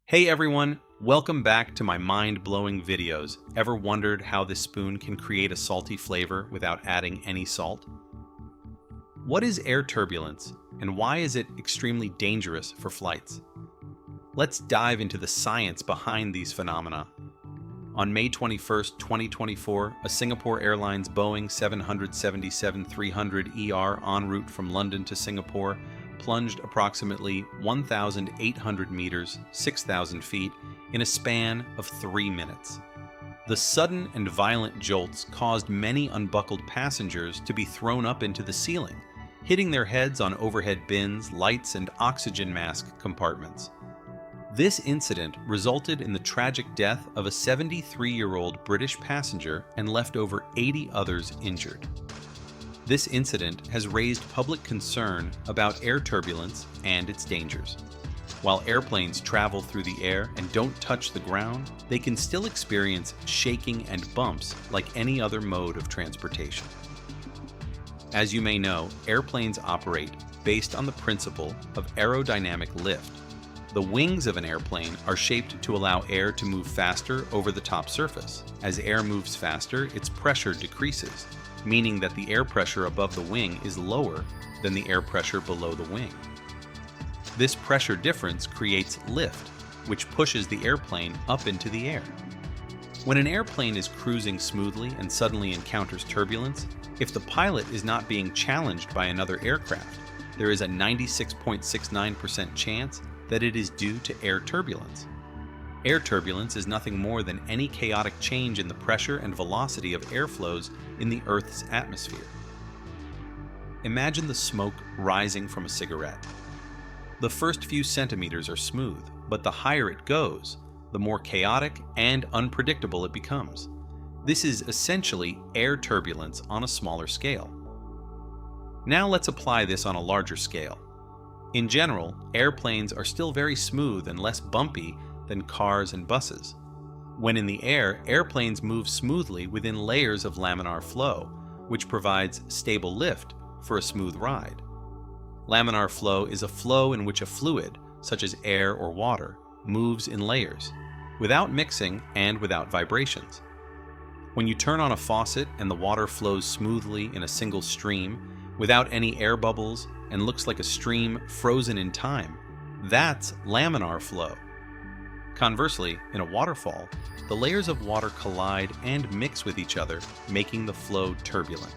Hey everyone, welcome back to my mind-blowing videos. Ever wondered how this spoon can create a salty flavor without adding any salt? What is air turbulence, and why is it extremely dangerous for flights? Let's dive into the science behind these phenomena. On May 21, 2024, a Singapore Airlines Boeing 777-300ER en route from London to Singapore plunged approximately 1,800 meters, 6,000 feet, in a span of 3 minutes. The sudden and violent jolts caused many unbuckled passengers to be thrown up into the ceiling, hitting their heads on overhead bins, lights, and oxygen mask compartments. This incident resulted in the tragic death of a 73-year-old British passenger and left over 80 others injured. This incident has raised public concern about air turbulence and its dangers. While airplanes travel through the air and don't touch the ground, they can still experience shaking and bumps like any other mode of transportation. As you may know, airplanes operate based on the principle of aerodynamic lift. The wings of an airplane are shaped to allow air to move faster over the top surface. As air moves faster, its pressure decreases, meaning that the air pressure above the wing is lower than the air pressure below the wing. This pressure difference creates lift, which pushes the airplane up into the air. When an airplane is cruising smoothly and suddenly encounters turbulence, if the pilot is not being challenged by another aircraft, there is a 96.69% chance that it is due to air turbulence. Air turbulence is nothing more than any chaotic change in the pressure and velocity of airflows in the Earth's atmosphere. Imagine the smoke rising from a cigarette. The first few centimeters are smooth, but the higher it goes, the more chaotic and unpredictable it becomes. This is essentially air turbulence on a smaller scale. Now let's apply this on a larger scale. In general, airplanes are still very smooth and less bumpy than cars and buses. When in the air, airplanes move smoothly within layers of laminar flow, which provides stable lift for a smooth ride. Laminar flow is a flow in which a fluid, such as air or water, moves in layers, without mixing and without vibrations. When you turn on a faucet and the water flows smoothly in a single stream, without any air bubbles, and looks like a stream frozen in time, that's laminar flow. Conversely, in a waterfall, the layers of water collide and mix with each other, making the flow turbulent.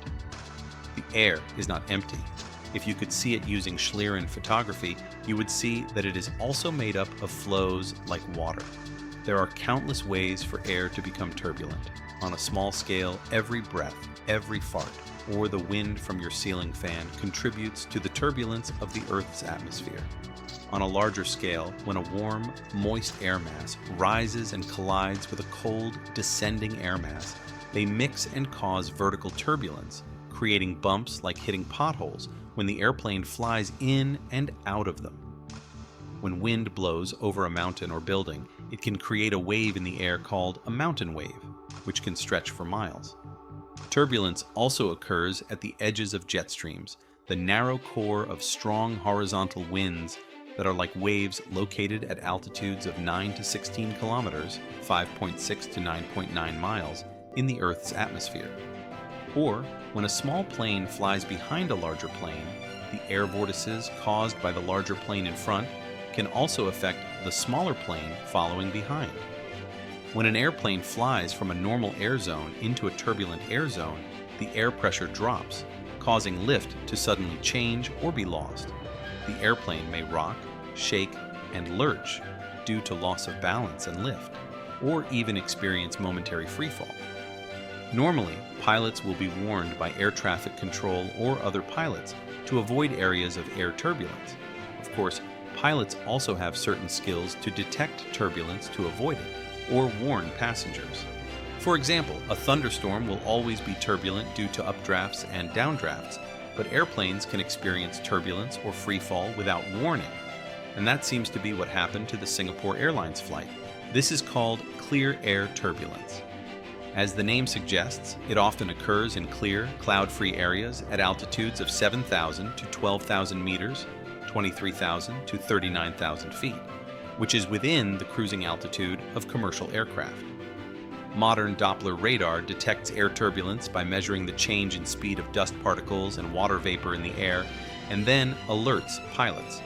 The air is not empty. If you could see it using Schlieren photography, you would see that it is also made up of flows like water. There are countless ways for air to become turbulent. On a small scale, every breath, every fart, or the wind from your ceiling fan contributes to the turbulence of the Earth's atmosphere. On a larger scale, when a warm, moist air mass rises and collides with a cold, descending air mass, they mix and cause vertical turbulence, creating bumps like hitting potholes when the airplane flies in and out of them. When wind blows over a mountain or building, it can create a wave in the air called a mountain wave, which can stretch for miles. Turbulence also occurs at the edges of jet streams, the narrow core of strong horizontal winds that are like waves located at altitudes of 9 to 16 kilometers, 5.6 to 9.9 miles, in the Earth's atmosphere. Or, when a small plane flies behind a larger plane, the air vortices caused by the larger plane in front can also affect the smaller plane following behind. When an airplane flies from a normal air zone into a turbulent air zone, the air pressure drops, causing lift to suddenly change or be lost. The airplane may rock, shake, and lurch due to loss of balance and lift, or even experience momentary freefall. Normally, pilots will be warned by air traffic control or other pilots to avoid areas of air turbulence. Of course, pilots also have certain skills to detect turbulence to avoid it, or warn passengers. For example, a thunderstorm will always be turbulent due to updrafts and downdrafts, but airplanes can experience turbulence or freefall without warning, and that seems to be what happened to the Singapore Airlines flight. This is called clear air turbulence. As the name suggests, it often occurs in clear, cloud-free areas at altitudes of 7,000 to 12,000 meters, 23,000 to 39,000 feet. which is within the cruising altitude of commercial aircraft. Modern Doppler radar detects air turbulence by measuring the change in speed of dust particles and water vapor in the air, and then alerts pilots.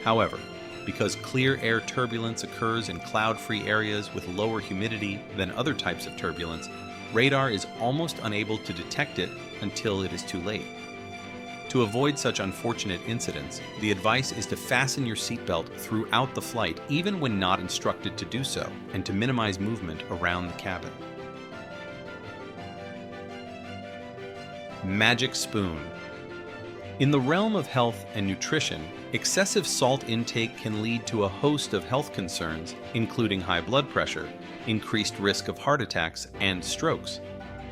However, because clear air turbulence occurs in cloud-free areas with lower humidity than other types of turbulence, radar is almost unable to detect it until it is too late. To avoid such unfortunate incidents, the advice is to fasten your seatbelt throughout the flight, even when not instructed to do so, and to minimize movement around the cabin. Magic spoon. In the realm of health and nutrition, excessive salt intake can lead to a host of health concerns, including high blood pressure, increased risk of heart attacks, and strokes.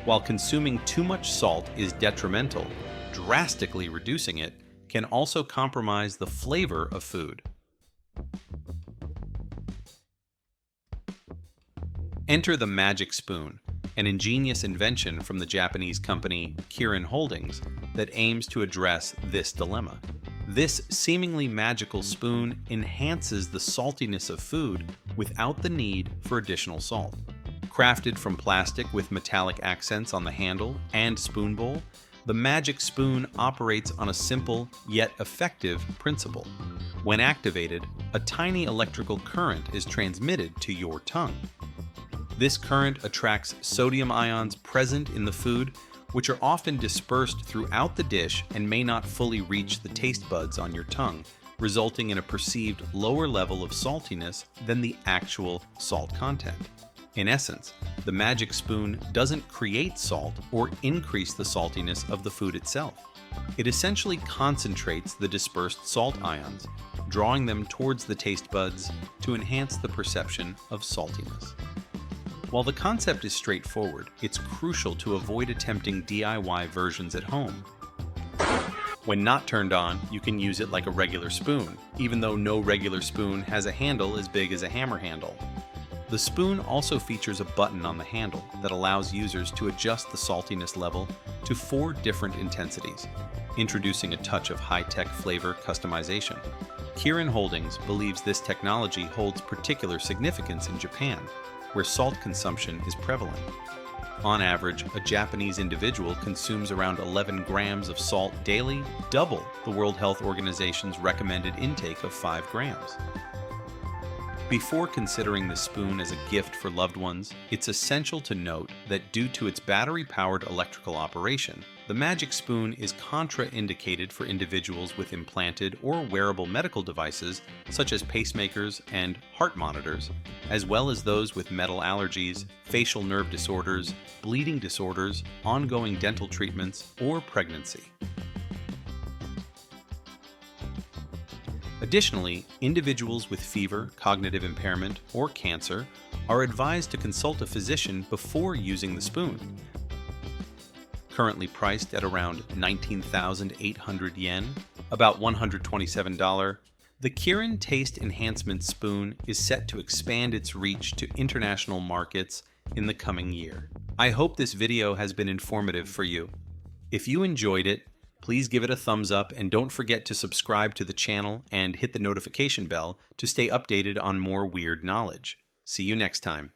While consuming too much salt is detrimental, drastically reducing it can also compromise the flavor of food. Enter the magic spoon, an ingenious invention from the Japanese company Kirin Holdings that aims to address this dilemma. This seemingly magical spoon enhances the saltiness of food without the need for additional salt. Crafted from plastic with metallic accents on the handle and spoon bowl, the magic spoon operates on a simple yet effective principle. When activated, a tiny electrical current is transmitted to your tongue. This current attracts sodium ions present in the food, which are often dispersed throughout the dish and may not fully reach the taste buds on your tongue, resulting in a perceived lower level of saltiness than the actual salt content. In essence, the magic spoon doesn't create salt or increase the saltiness of the food itself. It essentially concentrates the dispersed salt ions, drawing them towards the taste buds to enhance the perception of saltiness. While the concept is straightforward, it's crucial to avoid attempting DIY versions at home. When not turned on, you can use it like a regular spoon, even though no regular spoon has a handle as big as a hammer handle. The spoon also features a button on the handle that allows users to adjust the saltiness level to 4 different intensities, introducing a touch of high-tech flavor customization. Kirin Holdings believes this technology holds particular significance in Japan, where salt consumption is prevalent. On average, a Japanese individual consumes around 11 grams of salt daily, double the World Health Organization's recommended intake of 5 grams. Before considering the spoon as a gift for loved ones, it's essential to note that due to its battery-powered electrical operation, the magic spoon is contraindicated for individuals with implanted or wearable medical devices such as pacemakers and heart monitors, as well as those with metal allergies, facial nerve disorders, bleeding disorders, ongoing dental treatments, or pregnancy. Additionally, individuals with fever, cognitive impairment, or cancer are advised to consult a physician before using the spoon. Currently priced at around 19,800 yen, about $127, the Kirin Taste Enhancement Spoon is set to expand its reach to international markets in the coming year. I hope this video has been informative for you. If you enjoyed it, please give it a thumbs up and don't forget to subscribe to the channel and hit the notification bell to stay updated on more weird knowledge. See you next time.